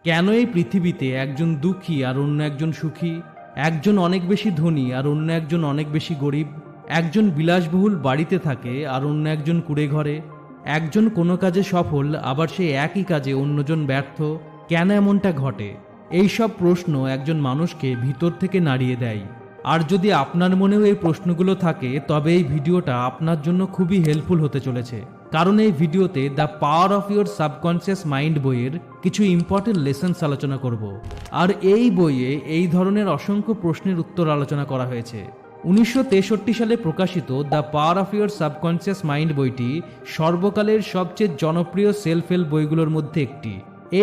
কেন এই পৃথিবীতে একজন দুঃখী আর অন্য একজন সুখী, একজন অনেক বেশি ধনী আর অন্য একজন অনেক বেশি গরিব, একজন বিলাসবহুল বাড়িতে থাকে আর অন্য একজন কুঁড়ে ঘরে, একজন কোনো কাজে সফল আবার সেই একই কাজে অন্যজন ব্যর্থ? কেন এমনটা ঘটে? এই সব প্রশ্ন একজন মানুষকে ভিতর থেকে নাড়িয়ে দেয়। আর যদি আপনার মনেও এই প্রশ্নগুলো থাকে তবে এই ভিডিওটা আপনার জন্য খুবই হেল্পফুল হতে চলেছে, কারণ এই ভিডিওতে the power of your subconscious mind বইয়ের কিছু ইম্পর্টেন্ট লেসন্স আলোচনা করব। আর এই বইয়ে এই ধরনের অসংখ্য প্রশ্নের উত্তর আলোচনা করা হয়েছে। 1963 সালে প্রকাশিত the power of your subconscious mind বইটি সর্বকালের সবচেয়ে জনপ্রিয় সেলফ হেল্প বইগুলোর মধ্যে একটি।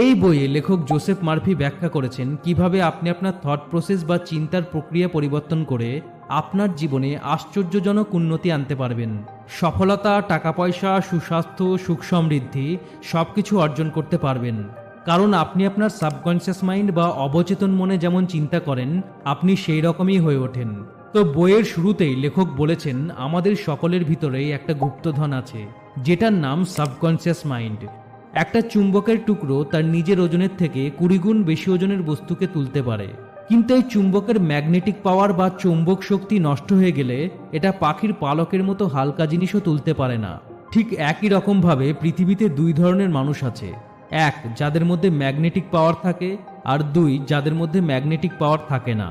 এই বইয়ে লেখক জোসেফ মার্ফি ব্যাখ্যা করেছেন কিভাবে আপনি আপনার থট প্রসেস বা চিন্তার প্রক্রিয়া পরিবর্তন করে আপনার জীবনে আশ্চর্যজনক উন্নতি আনতে পারবেন। সফলতা, টাকা পয়সা, সুস্বাস্থ্য, সুখ সমৃদ্ধি সবকিছু অর্জন করতে পারবেন, কারণ আপনি আপনার সাবকনসিয়াস মাইন্ড বা অবচেতন মনে যেমন চিন্তা করেন আপনি সেই রকমই হয়ে ওঠেন। তো বইয়ের শুরুতেই লেখক বলেছেন আমাদের সকলের ভিতরেই একটা গুপ্তধন আছে যেটার নাম সাবকনসিয়াস মাইন্ড। একটা চুম্বকের টুকরো তার নিজের ওজনের থেকে 20 গুণ বেশি ওজনের বস্তুকে তুলতে পারে, কিন্তু এই চুম্বকের ম্যাগনেটিক পাওয়ার বা চৌম্বক শক্তি নষ্ট হয়ে গেলে এটা পাখির পালকের মতো হালকা জিনিসও তুলতে পারে না। ঠিক একই রকমভাবে পৃথিবীতে দুই ধরনের মানুষ আছে, এক যাদের মধ্যে ম্যাগনেটিক পাওয়ার থাকে, আর দুই যাদের মধ্যে ম্যাগনেটিক পাওয়ার থাকে না।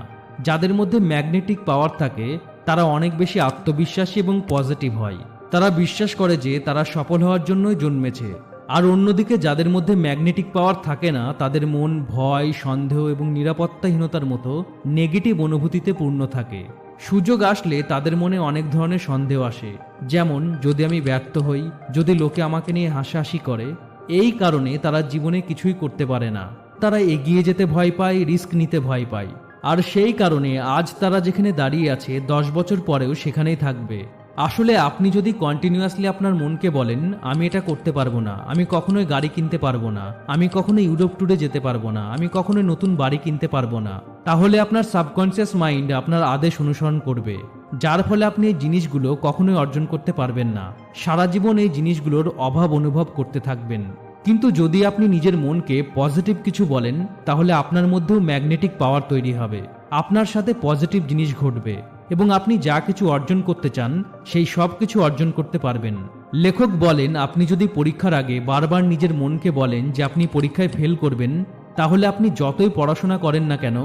যাদের মধ্যে ম্যাগনেটিক পাওয়ার থাকে তারা অনেক বেশি আত্মবিশ্বাসী এবং পজিটিভ হয়, তারা বিশ্বাস করে যে তারা সফল হওয়ার জন্যই জন্মেছে। আর অন্যদিকে যাদের মধ্যে ম্যাগনেটিক পাওয়ার থাকে না তাদের মন ভয়, সন্দেহ এবং নিরাপত্তাহীনতার মতো নেগেটিভ অনুভূতিতে পূর্ণ থাকে। সুযোগ আসলে তাদের মনে অনেক ধরনের সন্দেহ আসে, যেমন যদি আমি ব্যর্থ হই, যদি লোকে আমাকে নিয়ে হাসাহাসি করে। এই কারণে তারা জীবনে কিছুই করতে পারে না, তারা এগিয়ে যেতে ভয় পায়, রিস্ক নিতে ভয় পায়। আর সেই কারণে আজ তারা যেখানে দাঁড়িয়ে আছে 10 বছর পরেও সেখানেই থাকবে। আসলে আপনি যদি কন্টিনিউয়াসলি আপনার মনকে বলেন আমি এটা করতে পারবো না, আমি কখনোই গাড়ি কিনতে পারবো না, আমি কখনোই ইউরোপ ট্যুরে যেতে পারবো না, আমি কখনোই নতুন বাড়ি কিনতে পারবো না, তাহলে আপনার সাবকনসিয়াস মাইন্ড আপনার আদেশ অনুসরণ করবে, যার ফলে আপনি এই জিনিসগুলো কখনোই অর্জন করতে পারবেন না। সারা জীবন এই জিনিসগুলোর অভাব অনুভব করতে থাকবেন। কিন্তু যদি আপনি নিজের মনকে পজিটিভ কিছু বলেন তাহলে আপনার মধ্যেও ম্যাগনেটিক পাওয়ার তৈরি হবে, আপনার সাথে পজিটিভ জিনিস ঘটবে এবং আপনি যা কিছু অর্জন করতে চান সেই সব কিছু অর্জন করতে পারবেন। লেখক বলেন আপনি যদি পরীক্ষার আগে বারবার নিজের মনকে বলেন যে আপনি পরীক্ষায় ফেল করবেন, তাহলে আপনি যতই পড়াশোনা করেন না কেন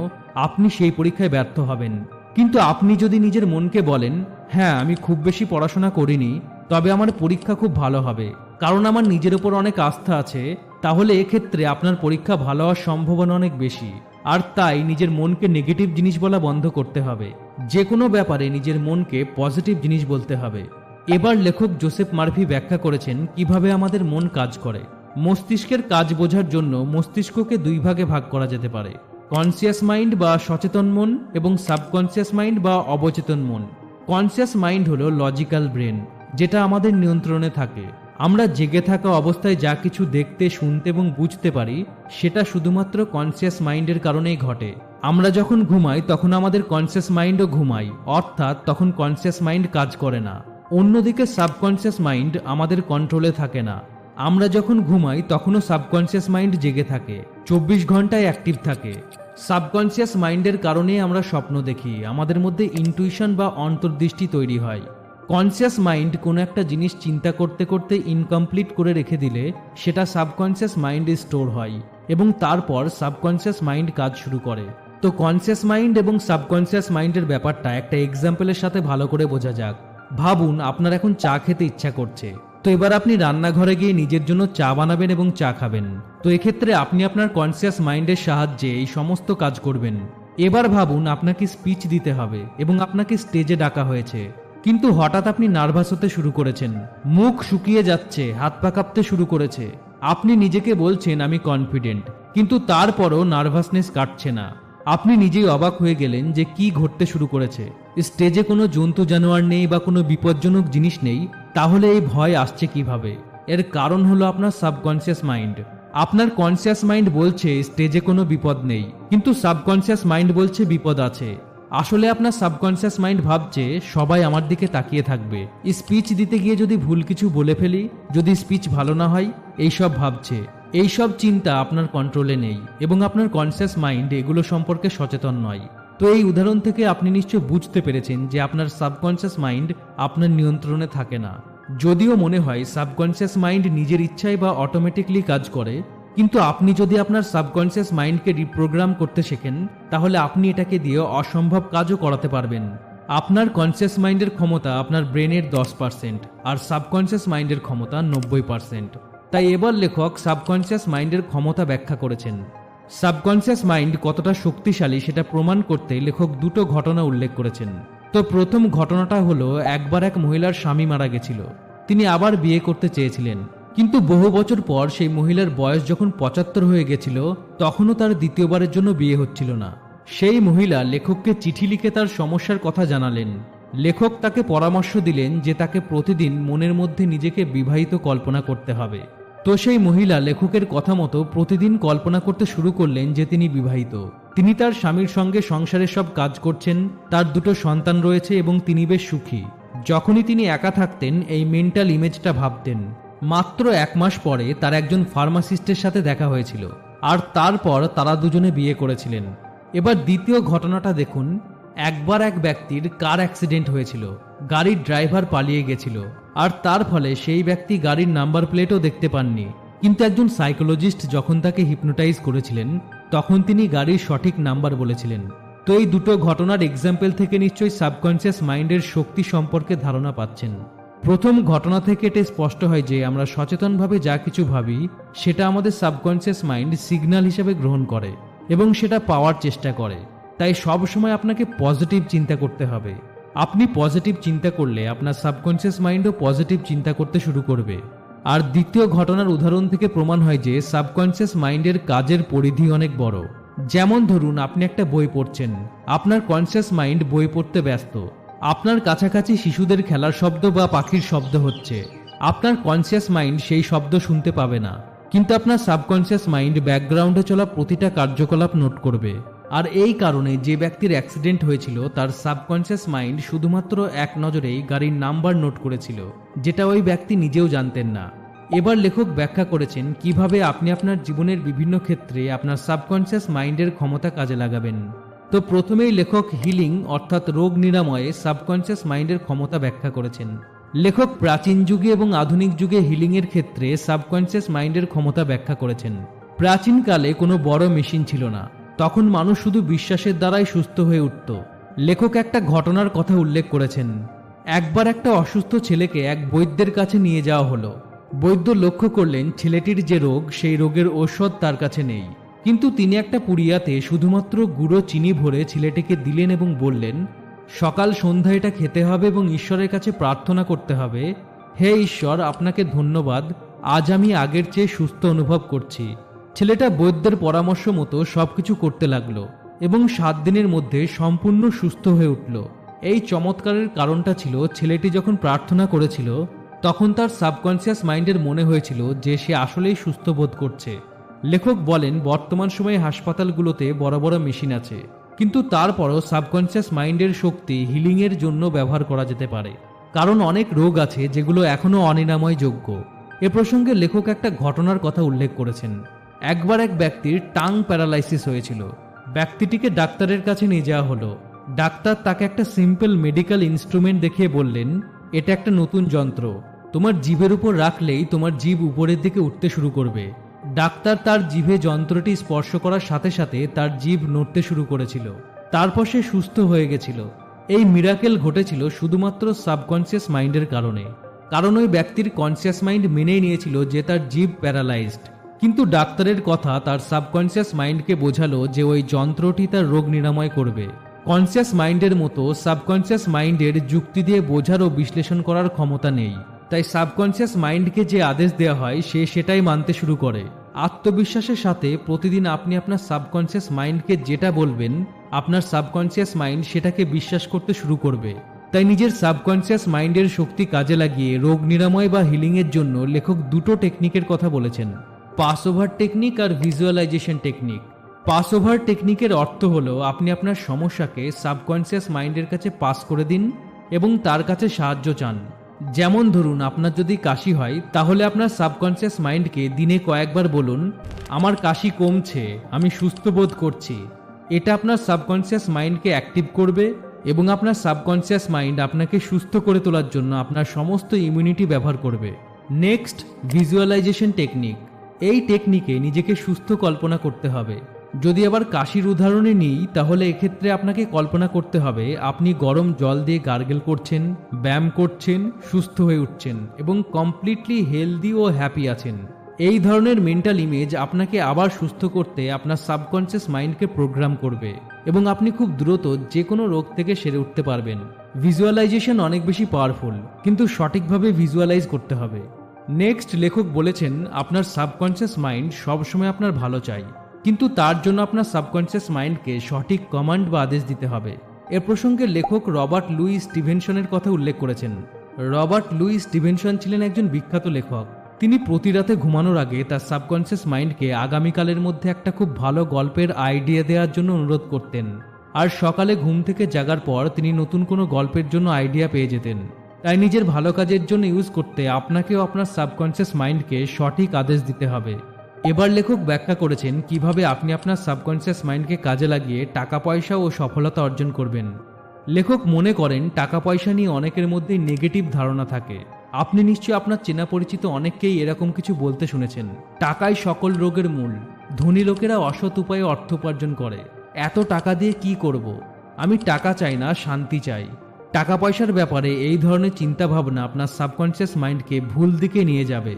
আপনি সেই পরীক্ষায় ব্যর্থ হবেন। কিন্তু আপনি যদি নিজের মনকে বলেন হ্যাঁ আমি খুব বেশি পড়াশোনা করিনি, তবে আমার পরীক্ষা খুব ভালো হবে, কারণ আমার নিজের উপর অনেক আস্থা আছে, তাহলে এক্ষেত্রে আপনার পরীক্ষা ভালো হওয়ার সম্ভাবনা অনেক বেশি। আর তাই নিজের মনকে নেগেটিভ জিনিস বলা বন্ধ করতে হবে, যে কোনো ব্যাপারে নিজের মনকে পজিটিভ জিনিস বলতে হবে। এবার লেখক জোসেফ মার্ফি ব্যাখ্যা করেছেন কিভাবে আমাদের মন কাজ করে। মস্তিষ্কের কাজ বোঝার জন্য মস্তিষ্ককে দুই ভাগে ভাগ করা যেতে পারে, কনসিয়াস মাইন্ড বা সচেতন মন এবং সাবকনসিয়াস মাইন্ড বা অবচেতন মন। কনসিয়াস মাইন্ড হলো লজিক্যাল ব্রেন, যেটা আমাদের নিয়ন্ত্রণে থাকে। আমরা জেগে থাকা অবস্থায় যা কিছু দেখতে, শুনতে এবং বুঝতে পারি সেটা শুধুমাত্র কনসিয়াস মাইন্ডের কারণেই ঘটে। আমরা যখন ঘুমাই তখন আমাদের কনসিয়াস মাইন্ডও ঘুমায়, অর্থাৎ তখন কনসিয়াস মাইন্ড কাজ করে না। অন্যদিকে সাবকনসিয়াস মাইন্ড আমাদের কন্ট্রোলে থাকে না। আমরা যখন ঘুমাই তখনও সাবকনসিয়াস মাইন্ড জেগে থাকে, 24 ঘন্টায় অ্যাক্টিভ থাকে। সাবকনসিয়াস মাইন্ডের কারণে আমরা স্বপ্ন দেখি, আমাদের মধ্যে ইনটুইশন বা অন্তর্দৃষ্টি তৈরি হয়। কনসিয়াস মাইন্ড কোনো একটা জিনিস চিন্তা করতে করতে ইনকমপ্লিট করে রেখে দিলে সেটা সাবকনসিয়াস মাইন্ডে স্টোর হয় এবং তারপর সাবকনসিয়াস মাইন্ড কাজ শুরু করে। তো কনসিয়াস মাইন্ড এবং সাবকনসিয়াস মাইন্ডের ব্যাপারটা একটা এক্সাম্পলের সাথে ভালো করে বোঝা যাক। ভাবুন আপনার এখন চা খেতে ইচ্ছা করছে, তো এবার আপনি রান্নাঘরে গিয়ে নিজের জন্য চা বানাবেন এবং চা খাবেন। তো এক্ষেত্রে আপনি আপনার কনসিয়াস মাইন্ডের সাহায্যে এই সমস্ত কাজ করবেন। এবার ভাবুন আপনাকে স্পিচ দিতে হবে এবং আপনাকে স্টেজে ডাকা হয়েছে, কিন্তু হঠাৎ আপনি নার্ভাস হতে শুরু করেছেন, মুখ শুকিয়ে যাচ্ছে, হাত পা কাঁপতে শুরু করেছে। আপনি নিজেকে বলছেন আমি কনফিডেন্ট, কিন্তু তারপরও নার্ভাসনেস কাটছে না। আপনি নিজেই অবাক হয়ে গেলেন যে কি ঘটতে শুরু করেছে। স্টেজে কোনো জন্তু জানোয়ার নেই বা কোনো বিপজ্জনক জিনিস নেই, তাহলে এই ভয় আসছে কিভাবে? এর কারণ হলো আপনার সাবকনসিয়াস মাইন্ড। আপনার কনসিয়াস মাইন্ড বলছে স্টেজে কোনো বিপদ নেই, কিন্তু সাবকনসিয়াস মাইন্ড বলছে বিপদ আছে। আসলে আপনার সাবকনসিয়াস মাইন্ড ভাবছে সবাই আমার দিকে তাকিয়ে থাকবে, স্পিচ দিতে গিয়ে যদি ভুল কিছু বলে ফেলি, যদি স্পিচ ভালো না হয়, এইসব ভাবছে। এইসব চিন্তা আপনার কন্ট্রোলে নেই এবং আপনার কনসিয়াস মাইন্ড এগুলো সম্পর্কে সচেতন নয়। তো এই উদাহরণ থেকে আপনি নিশ্চয় বুঝতে পেরেছেন যে আপনার সাবকনসিয়াস মাইন্ড আপনার নিয়ন্ত্রণে থাকে না। যদিও মনে হয় সাবকনসিয়াস মাইন্ড নিজের ইচ্ছায় বা অটোমেটিকলি কাজ করে, কিন্তু আপনি যদি আপনার সাবকনসিয়াস মাইন্ডকে রিপ্রোগ্রাম করতে শেখেন তাহলে আপনি এটাকে দিয়ে অসম্ভব কাজও করাতে পারবেন। আপনার কনসিয়াস মাইন্ডের ক্ষমতা আপনার ব্রেনের 10% আর সাবকনসিয়াস মাইন্ডের ক্ষমতা 90%। তাই এবার লেখক সাবকনসিয়াস মাইন্ডের ক্ষমতা ব্যাখ্যা করেছেন। সাবকনসিয়াস মাইন্ড কতটা শক্তিশালী সেটা প্রমাণ করতে লেখক দুটো ঘটনা উল্লেখ করেছেন। তো প্রথম ঘটনাটা হলো, একবার এক মহিলার স্বামী মারা গেছিল। তিনি আবার বিয়ে করতে চেয়েছিলেন, কিন্তু বহু বছর পর সেই মহিলার বয়স যখন 75 হয়ে গেছিল তখনও তার দ্বিতীয়বারের জন্য বিয়ে হচ্ছিল না। সেই মহিলা লেখককে চিঠি লিখে তার সমস্যার কথা জানালেন। লেখক তাকে পরামর্শ দিলেন যে তাকে প্রতিদিন মনের মধ্যে নিজেকে বিবাহিত কল্পনা করতে হবে। তো সেই মহিলা লেখকের কথা মতো প্রতিদিন কল্পনা করতে শুরু করলেন যে তিনি বিবাহিত, তিনি তার স্বামীর সঙ্গে সংসারের সব কাজ করছেন, তার দুটো সন্তান রয়েছে এবং তিনি বেশ সুখী। যখনই তিনি একা থাকতেন এই মেন্টাল ইমেজটা ভাবতেন। মাত্র 1 মাস পরে তার একজন ফার্মাসিস্টের সাথে দেখা হয়েছিল আর তারপর তারা দুজনে বিয়ে করেছিলেন। এবার দ্বিতীয় ঘটনাটা দেখুন। একবার এক ব্যক্তির কার অ্যাক্সিডেন্ট হয়েছিল, গাড়ির ড্রাইভার পালিয়ে গেছিল আর তার ফলে সেই ব্যক্তি গাড়ির নাম্বার প্লেটও দেখতে পাননি। কিন্তু একজন সাইকোলজিস্ট যখন তাকে হিপনোটাইজ করেছিলেন তখন তিনি গাড়ির সঠিক নাম্বার বলেছিলেন। তো এই দুটো ঘটনার এক্সাম্পল থেকে নিশ্চয়ই সাবকনসিয়াস মাইন্ডের শক্তি সম্পর্কে ধারণা পাচ্ছেন। প্রথম ঘটনা থেকে এটা স্পষ্ট হয় যে আমরা সচেতনভাবে যা কিছু ভাবি সেটা আমাদের সাবকনসিয়াস মাইন্ড সিগন্যাল হিসেবে গ্রহণ করে এবং সেটা পাওয়ার চেষ্টা করে। তাই সব সময় আপনাকে পজিটিভ চিন্তা করতে হবে। আপনি পজিটিভ চিন্তা করলে আপনার সাবকনসিয়াস মাইন্ডও পজিটিভ চিন্তা করতে শুরু করবে। আর দ্বিতীয় ঘটনার উদাহরণ থেকে প্রমাণ হয় যে সাবকনসিয়াস মাইন্ডের কাজের পরিধি অনেক বড়। যেমন ধরুন, আপনি একটা বই পড়ছেন, আপনার কনসিয়াস মাইন্ড বই পড়তে ব্যস্ত, আপনার কাছাকাছি শিশুদের খেলার শব্দ বা পাখির শব্দ হচ্ছে, আপনার কনসিয়াস মাইন্ড সেই শব্দ শুনতে পাবে না, কিন্তু আপনার সাবকনসিয়াস মাইন্ড ব্যাকগ্রাউন্ডে চলা প্রতিটা কার্যকলাপ নোট করবে। আর এই কারণে যে ব্যক্তির অ্যাক্সিডেন্ট হয়েছিল তার সাবকনসিয়াস মাইন্ড শুধুমাত্র এক নজরেই গাড়ির নাম্বার নোট করেছিল, যেটা ওই ব্যক্তি নিজেও জানতেন না। এবার লেখক ব্যাখ্যা করেছেন কিভাবে আপনি আপনার জীবনের বিভিন্ন ক্ষেত্রে আপনার সাবকনসিয়াস মাইন্ডের ক্ষমতা কাজে লাগাবেন। তো প্রথমেই লেখক হিলিং অর্থাৎ রোগ নিরাময়ে সাবকনসিয়াস মাইন্ডের ক্ষমতা ব্যাখ্যা করেছেন। লেখক প্রাচীন যুগে এবং আধুনিক যুগে হিলিংয়ের ক্ষেত্রে সাবকনসিয়াস মাইন্ডের ক্ষমতা ব্যাখ্যা করেছেন। প্রাচীনকালে কোনো বড় মেশিন ছিল না, তখন মানুষ শুধু বিশ্বাসের দ্বারাই সুস্থ হয়ে উঠত। লেখক একটা ঘটনার কথা উল্লেখ করেছেন। একবার একটা অসুস্থ ছেলেকে এক বৈদ্যের কাছে নিয়ে যাওয়া হলো। বৈদ্য লক্ষ্য করলেন ছেলেটির যে রোগ সেই রোগের ঔষধ তার কাছে নেই, কিন্তু তিনি একটা পুড়িয়াতে শুধুমাত্র গুঁড়ো চিনি ভরে ছেলেটিকে দিলেন এবং বললেন, সকাল সন্ধ্যা এটা খেতে হবে এবং ঈশ্বরের কাছে প্রার্থনা করতে হবে, হে ঈশ্বর, আপনাকে ধন্যবাদ, আজ আমি আগের চেয়ে সুস্থ অনুভব করছি। ছেলেটা বৈদ্যের পরামর্শ মতো সবকিছু করতে লাগলো এবং 7 দিনের মধ্যে সম্পূর্ণ সুস্থ হয়ে উঠল। এই চমৎকারের কারণটা ছিল ছেলেটি যখন প্রার্থনা করেছিল তখন তার সাবকনসিয়াস মাইন্ডের মনে হয়েছিল যে সে আসলেই সুস্থ বোধ করছে। লেখক বলেন, বর্তমান সময়ে হাসপাতালগুলোতে বড় বড় মেশিন আছে, কিন্তু তারপরও সাবকনসিয়াস মাইন্ডের শক্তি হিলিংয়ের জন্য ব্যবহার করা যেতে পারে, কারণ অনেক রোগ আছে যেগুলো এখনও অনিরাময় যোগ্য। এ প্রসঙ্গে লেখক একটা ঘটনার কথা উল্লেখ করেছেন। একবার এক ব্যক্তির টাং প্যারালাইসিস হয়েছিল। ব্যক্তিটিকে ডাক্তারের কাছে নিয়ে যাওয়া হলো। ডাক্তার তাকে একটা সিম্পল মেডিকেল ইনস্ট্রুমেন্ট দেখিয়ে বললেন, এটা একটা নতুন যন্ত্র, তোমার জিভের উপর রাখলেই তোমার জিভ উপরের দিকে উঠতে শুরু করবে। ডাক্তার তার জিভে যন্ত্রটি স্পর্শ করার সাথে সাথে তার জিভ নড়তে শুরু করেছিল। তারপর সে সুস্থ হয়ে গেছিল। এই মিরাকেল ঘটেছিল শুধুমাত্র সাবকনসিয়াস মাইন্ডের কারণে, কারণ ওই ব্যক্তির কনসিয়াস মাইন্ড মেনেই নিয়েছিল যে তার জিভ প্যারালাইজড। কিন্তু ডাক্তারের কথা তার সাবকনসিয়াস মাইন্ডকে বোঝালো যে ওই যন্ত্রটি তার রোগ নিরাময় করবে। কনসিয়াস মাইন্ডের মতো সাবকনসিয়াস মাইন্ডের যুক্তি দিয়ে বোঝার ও বিশ্লেষণ করার ক্ষমতা নেই। তাই সাবকনসিয়াস মাইন্ডকে যে আদেশ দেওয়া হয় সে সেটাই মানতে শুরু করে। আত্মবিশ্বাসের সাথে প্রতিদিন আপনি আপনার সাবকনসিয়াস মাইন্ডকে যেটা বলবেন, আপনার সাবকনসিয়াস মাইন্ড সেটাকে বিশ্বাস করতে শুরু করবে। তাই নিজের সাবকনসিয়াস মাইন্ডের শক্তি কাজে লাগিয়ে রোগ নিরাময় বা হিলিংয়ের জন্য লেখক দুটো টেকনিকের কথা বলেছেন, পাস ওভার টেকনিক আর ভিজুয়ালাইজেশন টেকনিক। পাস ওভার টেকনিকের অর্থ হলো আপনি আপনার সমস্যাকে সাবকনসিয়াস মাইন্ডের কাছে পাস করে দিন এবং তার কাছে সাহায্য চান। যেমন ধরুন, আপনার যদি কাশি হয় তাহলে আপনার সাবকনসিয়াস মাইন্ডকে দিনে কয়েকবার বলুন, আমার কাশি কমছে, আমি সুস্থ বোধ করছি। এটা আপনার সাবকনসিয়াস মাইন্ডকে অ্যাক্টিভ করবে এবং আপনার সাবকনসিয়াস মাইন্ড আপনাকে সুস্থ করে তোলার জন্য আপনার সমস্ত ইমিউনিটি ব্যবহার করবে। Next, visualization technique. এই টেকনিকে নিজেকে সুস্থ কল্পনা করতে হবে। যদি আবার কাশির উদাহরণে নিই, তাহলে এক্ষেত্রে আপনাকে কল্পনা করতে হবে আপনি গরম জল দিয়ে গার্গেল করছেন, ব্যায়াম করছেন, সুস্থ হয়ে উঠছেন এবং কমপ্লিটলি হেলদি ও হ্যাপি আছেন। এই ধরনের মেন্টাল ইমেজ আপনাকে আবার সুস্থ করতে আপনার সাবকনসিয়াস মাইন্ডকে প্রোগ্রাম করবে এবং আপনি খুব দ্রুত যে কোনো রোগ থেকে সেরে উঠতে পারবেন। ভিজুয়ালাইজেশন অনেক বেশি পাওয়ারফুল, কিন্তু সঠিকভাবে ভিজুয়ালাইজ করতে হবে। নেক্সট, লেখক বলেছেন আপনার সাবকনসিয়াস মাইন্ড সবসময় আপনার ভালো চাই, কিন্তু তার জন্য আপনার সাবকনসিয়াস মাইন্ডকে সঠিক কমান্ড বা আদেশ দিতে হবে। এ প্রসঙ্গে লেখক রবার্ট লুই স্টিভেনসনের কথা উল্লেখ করেছেন। রবার্ট লুই স্টিভেনসন ছিলেন একজন বিখ্যাত লেখক। তিনি প্রতি রাতে ঘুমানোর আগে তার সাবকনসিয়াস মাইন্ডকে আগামীকালের মধ্যে একটা খুব ভালো গল্পের আইডিয়া দেওয়ার জন্য অনুরোধ করতেন, আর সকালে ঘুম থেকে জাগার পর তিনি নতুন কোনো গল্পের জন্য আইডিয়া পেয়ে যেতেন। তাই নিজের ভালো কাজের জন্য ইউজ করতে আপনাকেও আপনার সাবকনসিয়াস মাইন্ডকে সঠিক আদেশ দিতে হবে। এবার লেখক ব্যাখ্যা করেছেন কিভাবে আপনি আপনার সাবকনসিয়াস মাইন্ডকে কাজে লাগিয়ে টাকা পয়সা ও সফলতা অর্জন করবেন। লেখক মনে করেন টাকা পয়সা নিয়ে অনেকের মধ্যে নেগেটিভ ধারণা থাকে। আপনি নিশ্চয়ই আপনার চেনা পরিচিত অনেককেই এরকম কিছু বলতে শুনেছেন, টাকাই সকল রোগের মূল, ধনী লোকেরা অসৎ উপায়ে অর্থ উপার্জন করে, এত টাকা দিয়ে কি করব, আমি টাকা চাই না, শান্তি চাই। টাকা পয়সার ব্যাপারে এই ধরনের চিন্তা ভাবনা আপনার সাবকনসিয়াস মাইন্ডকে ভুল দিকে নিয়ে যাবে।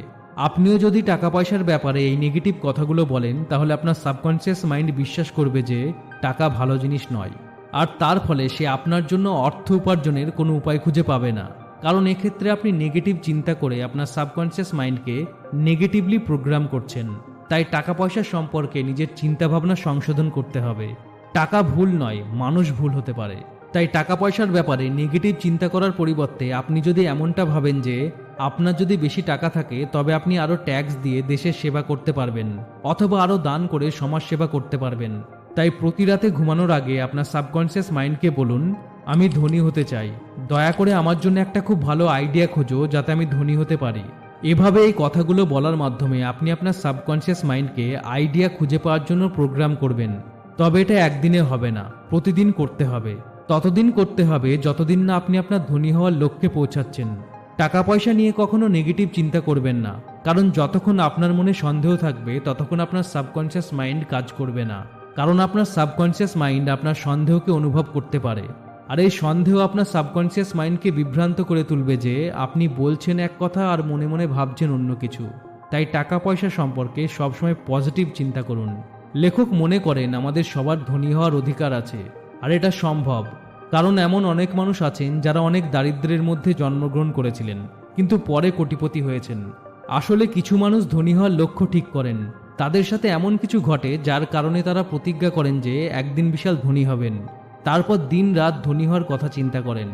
আপনিও যদি টাকা পয়সার ব্যাপারে এই নেগেটিভ কথাগুলো বলেন, তাহলে আপনার সাবকনসিয়াস মাইন্ড বিশ্বাস করবে যে টাকা ভালো জিনিস নয়, আর তার ফলে সে আপনার জন্য অর্থ উপার্জনের কোনো উপায় খুঁজে পাবে না। কারণ এক্ষেত্রে আপনি নেগেটিভ চিন্তা করে আপনার সাবকনসিয়াস মাইন্ডকে নেগেটিভলি প্রোগ্রাম করছেন। তাই টাকা পয়সা সম্পর্কে নিজের চিন্তাভাবনা সংশোধন করতে হবে। টাকা ভুল নয়, মানুষ ভুল হতে পারে। তাই টাকা পয়সার ব্যাপারে নেগেটিভ চিন্তা করার পরিবর্তে আপনি যদি এমনটা ভাবেন যে আপনার যদি বেশি টাকা থাকে তবে আপনি আরও ট্যাক্স দিয়ে দেশের সেবা করতে পারবেন, অথবা আরও দান করে সমাজ সেবা করতে পারবেন। তাই প্রতি রাতে ঘুমানোর আগে আপনার সাবকনসিয়াস মাইন্ডকে বলুন, আমি ধনী হতে চাই, দয়া করে আমার জন্য একটা খুব ভালো আইডিয়া খোঁজো যাতে আমি ধনী হতে পারি। এভাবে এই কথাগুলো বলার মাধ্যমে আপনি আপনার সাবকনসিয়াস মাইন্ডকে আইডিয়া খুঁজে পাওয়ার জন্য প্রোগ্রাম করবেন। তবে এটা একদিনে হবে না, প্রতিদিন করতে হবে। ততদিন করতে হবে যতদিন না আপনি আপনার ধনী হওয়ার লক্ষ্যে পৌঁছাচ্ছেন। টাকা পয়সা নিয়ে কখনো নেগেটিভ চিন্তা করবেন না, কারণ যতক্ষণ আপনার মনে সন্দেহ থাকবে ততক্ষণ আপনার সাবকনসিয়াস মাইন্ড কাজ করবে না। কারণ আপনার সাবকনসিয়াস মাইন্ড আপনার সন্দেহকে অনুভব করতে পারে, আর এই সন্দেহ আপনার সাবকনসিয়াস মাইন্ডকে বিভ্রান্ত করে তুলবে যে আপনি বলছেন এক কথা আর মনে মনে ভাবছেন অন্য কিছু। তাই টাকা পয়সা সম্পর্কে সবসময় পজিটিভ চিন্তা করুন। লেখক মনে করেন আমাদের সবার ধনী হওয়ার অধিকার আছে, আর এটা সম্ভব। কারণ এমন অনেক মানুষ আছেন যারা অনেক দারিদ্র্যের মধ্যে জন্মগ্রহণ করেছিলেন কিন্তু পরে কোটিপতি হয়েছেন। আসলে কিছু মানুষ ধনী হওয়ার লক্ষ্য ঠিক করেন, তাদের সাথে এমন কিছু ঘটে যার কারণে তারা প্রতিজ্ঞা করেন যে একদিন বিশাল ধনী হবেন, তারপর দিন রাত ধনী হওয়ার কথা চিন্তা করেন।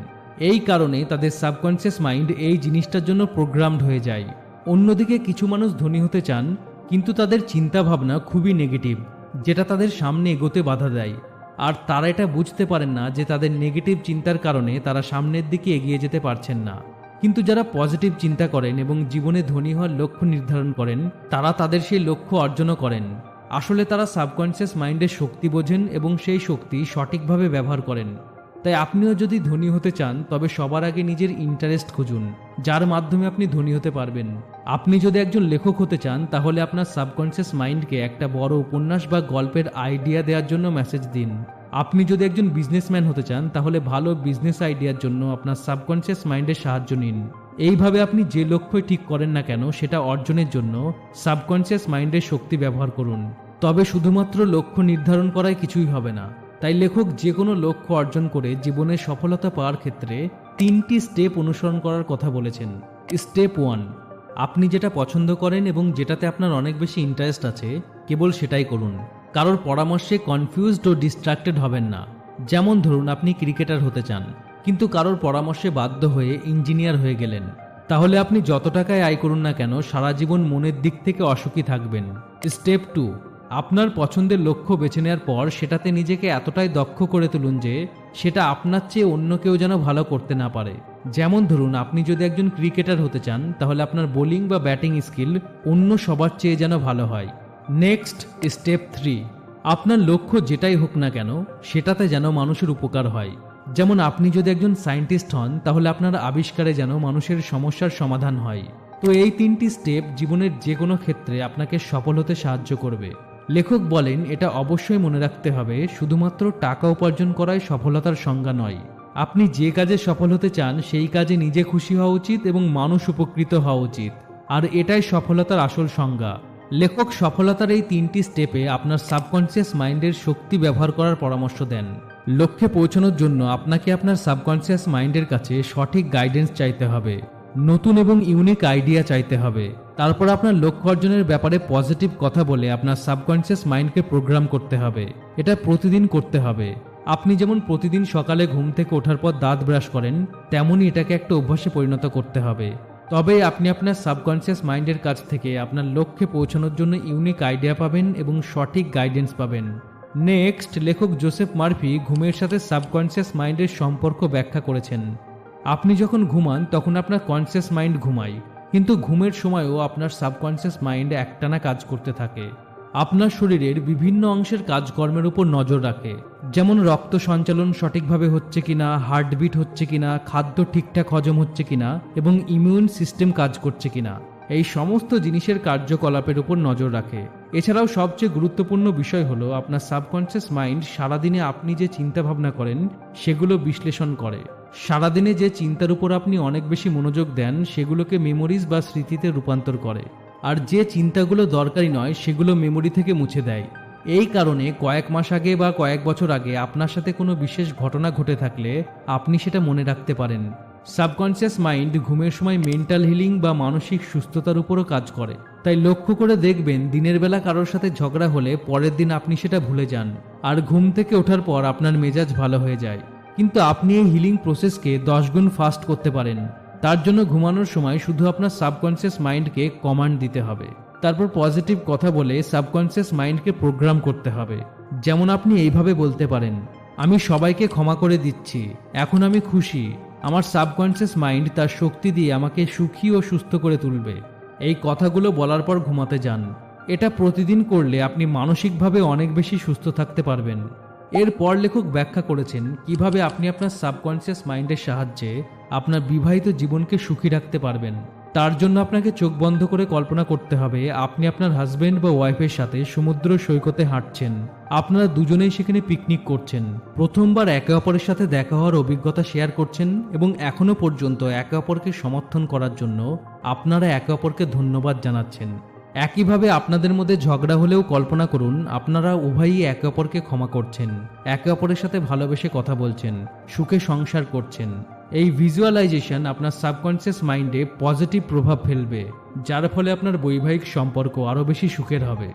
এই কারণে তাদের সাবকনসিয়াস মাইন্ড এই জিনিসটার জন্য প্রোগ্রামড হয়ে যায়। অন্যদিকে কিছু মানুষ ধনী হতে চান কিন্তু তাদের চিন্তা ভাবনা খুবই নেগেটিভ, যেটা তাদের সামনে এগোতে বাধা দেয়। আর তারা এটা বুঝতে পারেন না যে তাদের নেগেটিভ চিন্তার কারণে তারা সামনের দিকে এগিয়ে যেতে পারছেন না। কিন্তু যারা পজিটিভ চিন্তা করেন এবং জীবনে ধনী হওয়ার লক্ষ্য নির্ধারণ করেন, তারা তাদের সেই লক্ষ্য অর্জনও করেন। আসলে তারা সাবকনসিয়াস মাইন্ডের শক্তি বোঝেন এবং সেই শক্তি সঠিকভাবে ব্যবহার করেন। তাই আপনিও যদি ধনী হতে চান তবে সবার আগে নিজের ইন্টারেস্ট খুঁজুন, যার মাধ্যমে আপনি ধনী হতে পারবেন। আপনি যদি একজন লেখক হতে চান তাহলে আপনার সাবকনসিয়াস মাইন্ডকে একটা বড় উপন্যাস বা গল্পের আইডিয়া দেওয়ার জন্য মেসেজ দিন। আপনি যদি একজন বিজনেসম্যান হতে চান তাহলে ভালো বিজনেস আইডিয়ার জন্য আপনার সাবকনসিয়াস মাইন্ডের সাহায্য নিন। এইভাবে আপনি যে লক্ষ্যই ঠিক করেন না কেন সেটা অর্জনের জন্য সাবকনসিয়াস মাইন্ডের শক্তি ব্যবহার করুন। তবে শুধুমাত্র লক্ষ্য নির্ধারণ করায় কিছুই হবে না। তাই লেখক যে কোনো লক্ষ্য অর্জন করে জীবনে সফলতা পাওয়ার ক্ষেত্রে 3টি স্টেপ অনুসরণ করার কথা বলেছেন। স্টেপ 1, আপনি যেটা পছন্দ করেন এবং যেটাতে আপনার অনেক বেশি ইন্টারেস্ট আছে কেবল সেটাই করুন। কারোর পরামর্শে কনফিউজড ও ডিস্ট্রাক্টেড হবেন না। যেমন ধরুন আপনি ক্রিকেটার হতে চান কিন্তু কারোর পরামর্শে বাধ্য হয়ে ইঞ্জিনিয়ার হয়ে গেলেন, তাহলে আপনি যত টাকায় আয় করুন না কেন সারা জীবন মনের দিক থেকে অসুখী থাকবেন। স্টেপ 2, আপনার পছন্দের লক্ষ্য বেছে নেওয়ার পর সেটাতে নিজেকে এতটাই দক্ষ করে তুলুন যে সেটা আপনার চেয়ে অন্য কেউ যেন ভালো করতে না পারে। যেমন ধরুন, আপনি যদি একজন ক্রিকেটার হতে চান, তাহলে আপনার বোলিং বা ব্যাটিং স্কিল অন্য সবার চেয়ে যেন ভালো হয়। নেক্সট, স্টেপ 3, আপনার লক্ষ্য যেটাই হোক না কেন সেটাতে যেন মানুষের উপকার হয়। যেমন আপনি যদি একজন সায়েন্টিস্ট হন, তাহলে আপনার আবিষ্কারে যেন মানুষের সমস্যার সমাধান হয়। তো এই 3টি স্টেপ জীবনের যে কোনো ক্ষেত্রে আপনাকে সফল হতে সাহায্য করবে। লেখক বলেন, এটা অবশ্যই মনে রাখতে হবে, শুধুমাত্র টাকা উপার্জন করাই সফলতার সংজ্ঞা নয়। আপনি যে কাজে সফল হতে চান সেই কাজে নিজে খুশি হওয়া উচিত এবং মানুষ উপকৃত হওয়া উচিত, আর এটাই সফলতার আসল সংজ্ঞা। লেখক সফলতার এই 3টি স্টেপে আপনার সাবকনসিয়াস মাইন্ডের শক্তি ব্যবহার করার পরামর্শ দেন। লক্ষ্যে পৌঁছানোর জন্য আপনাকে আপনার সাবকনসিয়াস মাইন্ডের কাছে সঠিক গাইডেন্স চাইতে হবে, নতুন এবং ইউনিক আইডিয়া চাইতে হবে। তারপর আপনার লক্ষ্য অর্জনের ব্যাপারে পজিটিভ কথা বলে আপনার সাবকনসিয়াস মাইন্ডকে প্রোগ্রাম করতে হবে। এটা প্রতিদিন করতে হবে। আপনি যেমন প্রতিদিন সকালে ঘুম থেকে ওঠার পর দাঁত ব্রাশ করেন, তেমনই এটাকে একটা অভ্যাসে পরিণত করতে হবে। তবেই আপনি আপনার সাবকনসিয়াস মাইন্ডের কাছ থেকে আপনার লক্ষ্যে পৌঁছানোর জন্য ইউনিক আইডিয়া পাবেন এবং সঠিক গাইডেন্স পাবেন। নেক্সট, লেখক জোসেফ মার্ফি ঘুমের সাথে সাবকনসিয়াস মাইন্ডের সম্পর্ক ব্যাখ্যা করেছেন। আপনি যখন ঘুমান তখন আপনার কনসিয়াস মাইন্ড ঘুমায়, কিন্তু ঘুমের সময়ও আপনার সাবকনসিয়াস মাইন্ড একটানা কাজ করতে থাকে। আপনার শরীরের বিভিন্ন অংশের কাজকর্মের উপর নজর রাখে, যেমন রক্ত সঞ্চালন সঠিকভাবে হচ্ছে কিনা, হার্টবিট হচ্ছে কিনা, খাদ্য ঠিকঠাক হজম হচ্ছে কিনা এবং ইমিউন সিস্টেম কাজ করছে কিনা। এই সমস্ত জিনিসের কার্যকলাপের উপর নজর রাখে। এছাড়াও সবচেয়ে গুরুত্বপূর্ণ বিষয় হলো আপনার সাবকনসিয়াস মাইন্ড সারাদিনে আপনি যে চিন্তা ভাবনা করেন সেগুলো বিশ্লেষণ করে। সারাদিনে যে চিন্তার উপর আপনি অনেক বেশি মনোযোগ দেন সেগুলোকে মেমোরিজ বা স্মৃতিতে রূপান্তর করে, আর যে চিন্তাগুলো দরকারি নয় সেগুলো মেমোরি থেকে মুছে দেয়। এই কারণে কয়েক মাস আগে বা কয়েক বছর আগে আপনার সাথে কোনো বিশেষ ঘটনা ঘটে থাকলে আপনি সেটা মনে রাখতে পারেন। সাবকনসিয়াস মাইন্ড ঘুমের সময় মেন্টাল হিলিং বা মানসিক সুস্থতার উপরও কাজ করে। তাই লক্ষ্য করে দেখবেন, দিনের বেলা কারোর সাথে ঝগড়া হলে পরের দিন আপনি সেটা ভুলে যান, আর ঘুম থেকে ওঠার পর আপনার মেজাজ ভালো হয়ে যায়। কিন্তু আপনি এই হিলিং প্রসেসকে 10 গুণ ফাস্ট করতে পারেন। তার জন্য ঘুমানোর সময় শুধু আপনার সাবকনসিয়াস মাইন্ডকে কমান্ড দিতে হবে, তারপর পজিটিভ কথা বলে সাবকনসিয়াস মাইন্ডকে প্রোগ্রাম করতে হবে। যেমন আপনি এইভাবে বলতে পারেন, আমি সবাইকে ক্ষমা করে দিচ্ছি, এখন আমি খুশি। আমার সাবকনসিয়াস মাইন্ড তার শক্তি দিয়ে আমাকে সুখী ও সুস্থ করে তুলবে। এই কথাগুলো বলার পর ঘুমাতে যান। এটা প্রতিদিন করলে আপনি মানসিকভাবে অনেক বেশি সুস্থ থাকতে পারবেন। এরপর লেখক ব্যাখ্যা করেছেন কিভাবে আপনি আপনার সাবকনসিয়াস মাইন্ডের সাহায্যে আপনার বিবাহিত জীবনকে সুখী রাখতে পারবেন। তার জন্য আপনাকে চোখ বন্ধ করে কল্পনা করতে হবে আপনি আপনার হাজবেন্ড বা ওয়াইফের সাথে সমুদ্র সৈকতে হাঁটছেন। আপনারা দুজনেই সেখানে পিকনিক করছেন, প্রথমবার একে অপরের সাথে দেখা হওয়ার অভিজ্ঞতা শেয়ার করছেন এবং এখনো পর্যন্ত একে অপরকে সমর্থন করার জন্য আপনারা একে অপরকে ধন্যবাদ জানাচ্ছেন। একইভাবে আপনাদের মধ্যে ঝগড়া হলেও কল্পনা করুন আপনারা উভয়ই একে অপরকে ক্ষমা করছেন, একে অপরের সাথে ভালোবেসে কথা বলছেন, সুখে সংসার করছেন। এই ভিজুয়ালাইজেশন আপনার সাবকনসিয়াস মাইন্ডে পজিটিভ প্রভাব ফেলবে, যার ফলে আপনার বৈবাহিক সম্পর্ক আরও বেশি সুখের হবে।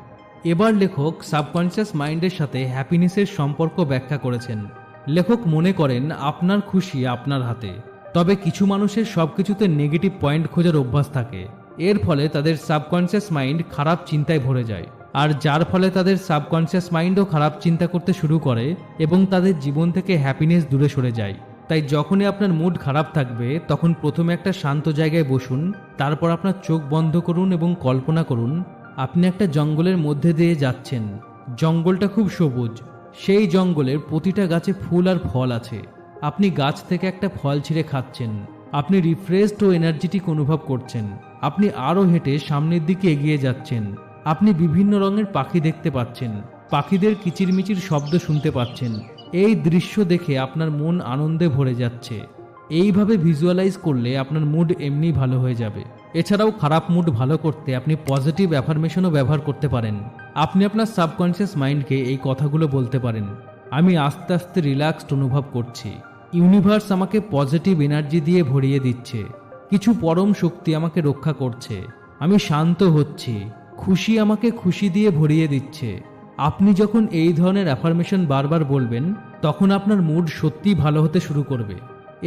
এবার লেখক সাবকনসিয়াস মাইন্ডের সাথে হ্যাপিনেসের সম্পর্ক ব্যাখ্যা করেছেন। লেখক মনে করেন আপনার খুশি আপনার হাতে, তবে কিছু মানুষের সবকিছুতে নেগেটিভ পয়েন্ট খোঁজার অভ্যাস থাকে। এর ফলে তাদের সাবকনসিয়াস মাইন্ড খারাপ চিন্তায় ভরে যায়, আর যার ফলে তাদের সাবকনসিয়াস মাইন্ডও খারাপ চিন্তা করতে শুরু করে এবং তাদের জীবন থেকে হ্যাপিনেস দূরে সরে যায়। তাই যখনই আপনার মুড খারাপ থাকবে তখন প্রথমে একটা শান্ত জায়গায় বসুন, তারপর আপনার চোখ বন্ধ করুন এবং কল্পনা করুন আপনি একটা জঙ্গলের মধ্যে দিয়ে যাচ্ছেন। জঙ্গলটা খুব সবুজ, সেই জঙ্গলের প্রতিটা গাছে ফুল আর ফল আছে। আপনি গাছ থেকে একটা ফল ছিঁড়ে খাচ্ছেন, আপনি রিফ্রেশড ও এনার্জেটিক অনুভব করছেন। আপনি আরও হেঁটে সামনের দিকে এগিয়ে যাচ্ছেন, আপনি বিভিন্ন রঙের পাখি দেখতে পাচ্ছেন, পাখিদের কিচিরমিচির শব্দ শুনতে পাচ্ছেন। এই দৃশ্য দেখে আপনার মন আনন্দে ভরে যাচ্ছে। এইভাবে ভিজুয়ালাইজ করলে আপনার মুড এমনি ভালো হয়ে যাবে। এছাড়াও খারাপ মুড ভালো করতে আপনি পজিটিভ অ্যাফার্মেশনও ব্যবহার করতে পারেন। আপনি আপনার সাবকনসিয়াস মাইন্ডকে এই কথাগুলো বলতে পারেন, আমি আস্তে আস্তে রিল্যাক্সড অনুভব করছি, ইউনিভার্স আমাকে পজিটিভ এনার্জি দিয়ে ভরিয়ে দিচ্ছে, কিছু পরম শক্তি আমাকে রক্ষা করছে, আমি শান্ত হচ্ছি, খুশি আমাকে খুশি দিয়ে ভরিয়ে দিচ্ছে। আপনি যখন এই ধরনের অ্যাফার্মেশন বারবার বলবেন তখন আপনার মুড সত্যিই ভালো হতে শুরু করবে।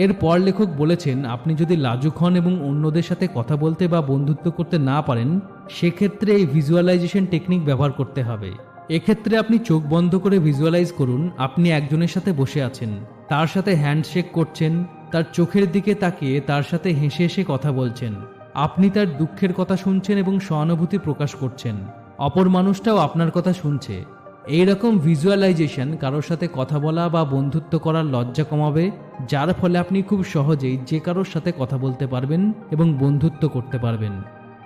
এরপর লেখক বলেছেন আপনি যদি লাজুক হন এবং অন্যদের সাথে কথা বলতে বা বন্ধুত্ব করতে না পারেন সেক্ষেত্রে এই ভিজুয়ালাইজেশন টেকনিক ব্যবহার করতে হবে। এক্ষেত্রে আপনি চোখ বন্ধ করে ভিজুয়ালাইজ করুন আপনি একজনের সাথে বসে আছেন, তার সাথে হ্যান্ডশেক করছেন, তার চোখের দিকে তাকিয়ে তার সাথে হেসে হেসে কথা বলছেন। আপনি তার দুঃখের কথা শুনছেন এবং সহানুভূতি প্রকাশ করছেন। অপর মানুষটাও আপনার কথা শুনছে। এইরকম ভিজুয়ালাইজেশন কারোর সাথে কথা বলা বা বন্ধুত্ব করার লজ্জা কমাবে, যার ফলে আপনি খুব সহজেই যে কারোর সাথে কথা বলতে পারবেন এবং বন্ধুত্ব করতে পারবেন।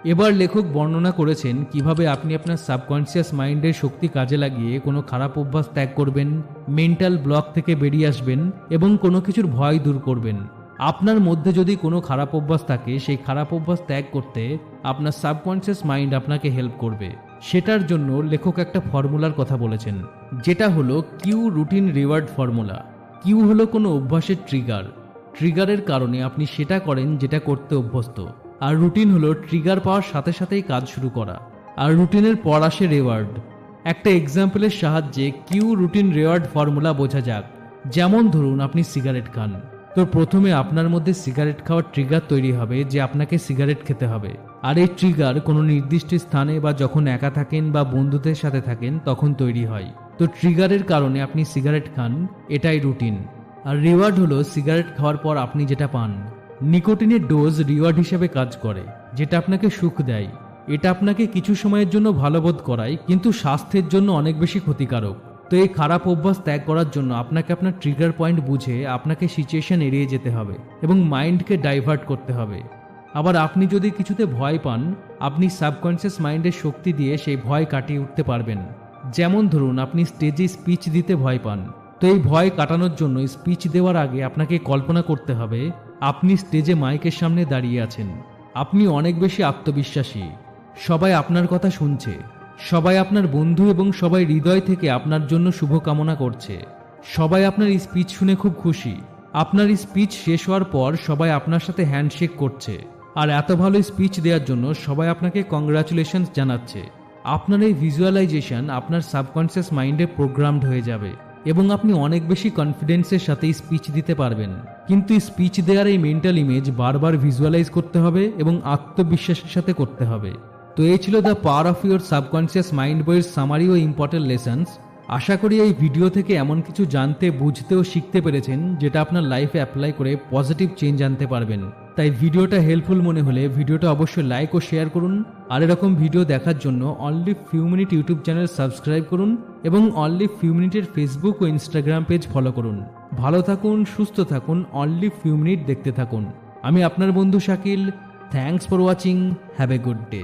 এবার লেখক বর্ণনা করেছেন কিভাবে আপনি আপনার সাবকনসিয়াস মাইন্ডের শক্তি কাজে লাগিয়ে কোনো খারাপ অভ্যাস ত্যাগ করবেন, মেন্টাল ব্লক থেকে বেরিয়ে আসবেন এবং কোনো কিছুর ভয় দূর করবেন। আপনার মধ্যে যদি কোনো খারাপ অভ্যাস থাকে, সেই খারাপ অভ্যাস ত্যাগ করতে আপনার সাবকনসিয়াস মাইন্ড আপনাকে হেল্প করবে। সেটার জন্য লেখক একটা ফর্মুলার কথা বলেছেন, যেটা হলো cue routine reward formula. Cue হলো কোনো অভ্যাসের ট্রিগার। ট্রিগারের কারণে আপনি সেটা করেন যেটা করতে অভ্যস্ত। আর রুটিন হলো ট্রিগার পাওয়ার সাথে সাথেই কাজ শুরু করা। আর রুটিনের পর আসে রেওয়ার্ড। একটা এক্সাম্পলের সাহায্যে কিউ রুটিন রেওয়ার্ড ফর্মুলা বোঝা যাক। যেমন ধরুন আপনি সিগারেট খান, তো প্রথমে আপনার মধ্যে সিগারেট খাওয়ার ট্রিগার তৈরি হবে যে আপনাকে সিগারেট খেতে হবে। আর এই ট্রিগার কোনো নির্দিষ্ট স্থানে বা যখন একা থাকেন বা বন্ধুদের সাথে থাকেন তখন তৈরি হয়। তো ট্রিগারের কারণে আপনি সিগারেট খান, এটাই রুটিন। আর রিওয়ার্ড হলো সিগারেট খাওয়ার পর আপনি যেটা পান। নিকোটিনের ডোজ রিওয়ার্ড হিসেবে কাজ করে, যেটা আপনাকে সুখ দেয়। এটা আপনাকে কিছু সময়ের জন্য ভালো বোধ করায়, কিন্তু স্বাস্থ্যের জন্য অনেক বেশি ক্ষতিকারক। তো এই খারাপ অভ্যাস ত্যাগ করার জন্য আপনাকে আপনার ট্রিগার পয়েন্ট বুঝে আপনাকে সিচুয়েশন এড়িয়ে যেতে হবে এবং মাইন্ডকে ডাইভার্ট করতে হবে। আবার আপনি যদি কিছুতে ভয় পান, আপনি সাবকনসিয়াস মাইন্ডের শক্তি দিয়ে সেই ভয় কাটিয়ে উঠতে পারবেন। যেমন ধরুন আপনি স্টেজে স্পিচ দিতে ভয় পান, তো এই ভয় কাটানোর জন্য স্পিচ দেওয়ার আগে আপনাকে কল্পনা করতে হবে আপনি স্টেজে মাইকের সামনে দাঁড়িয়ে আছেন। আপনি অনেক বেশি আত্মবিশ্বাসী, সবাই আপনার কথা শুনছে, সবাই আপনার বন্ধু এবং সবাই হৃদয় থেকে আপনার জন্য শুভকামনা করছে। সবাই আপনার স্পিচ শুনে খুব খুশি। আপনার স্পিচ শেষ হওয়ার পর সবাই আপনার সাথে হ্যান্ডশেক করছে। আর এত ভালো স্পিচ দেওয়ার জন্য সবাই আপনাকে কংগ্রাচুলেশনস জানাচ্ছে। আপনার এই ভিজুয়ালাইজেশন আপনার সাবকনসিয়াস মাইন্ডে প্রোগ্রামড হয়ে যাবে এবং আপনি অনেক বেশি কনফিডেন্সের সাথে স্পিচ দিতে পারবেন। কিন্তু স্পিচ দেওয়ার এই মেন্টাল ইমেজ বারবার ভিজুয়ালাইজ করতে হবে এবং আত্মবিশ্বাসের সাথে করতে হবে। তো এই ছিল the power of your subconscious mind বইয়ের সামারি ও ইম্পর্টেন্ট লেসন্স। আশা করি এই ভিডিও থেকে এমন কিছু জানতে, বুঝতে ও শিখতে পেরেছেন যেটা আপনার লাইফে অ্যাপ্লাই করে পজিটিভ চেঞ্জ আনতে পারবেন। তাই ভিডিওটা হেল্পফুল মনে হলে ভিডিওটা অবশ্যই লাইক ও শেয়ার করুন। আর এরকম ভিডিও দেখার জন্য only few minute YouTube channel subscribe করুন এবং অনলি ফিউ মিনিটের ফেসবুক ও ইনস্টাগ্রাম পেজ ফলো করুন। ভালো থাকুন, সুস্থ থাকুন, অনলি ফিউ মিনিট দেখতে থাকুন। আমি আপনার বন্ধু Shakil. Thanks for watching. Have a good day.